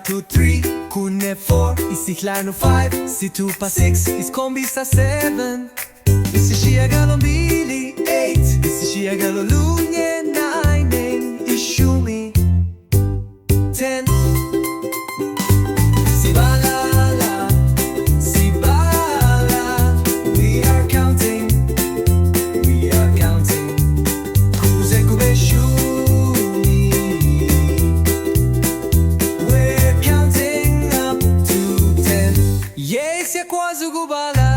Kuthathu 3, Kunye 4, isihlanu 5, isithupha 6, isikhombisa 7, isishiyagalombili 8, isishiyagalolunye 9, Ishumi 10. Sibala, Sibala, we are counting, we are counting. Kuze kube Ishumi, we're counting up to 10. Yes, yakwazi ukubala.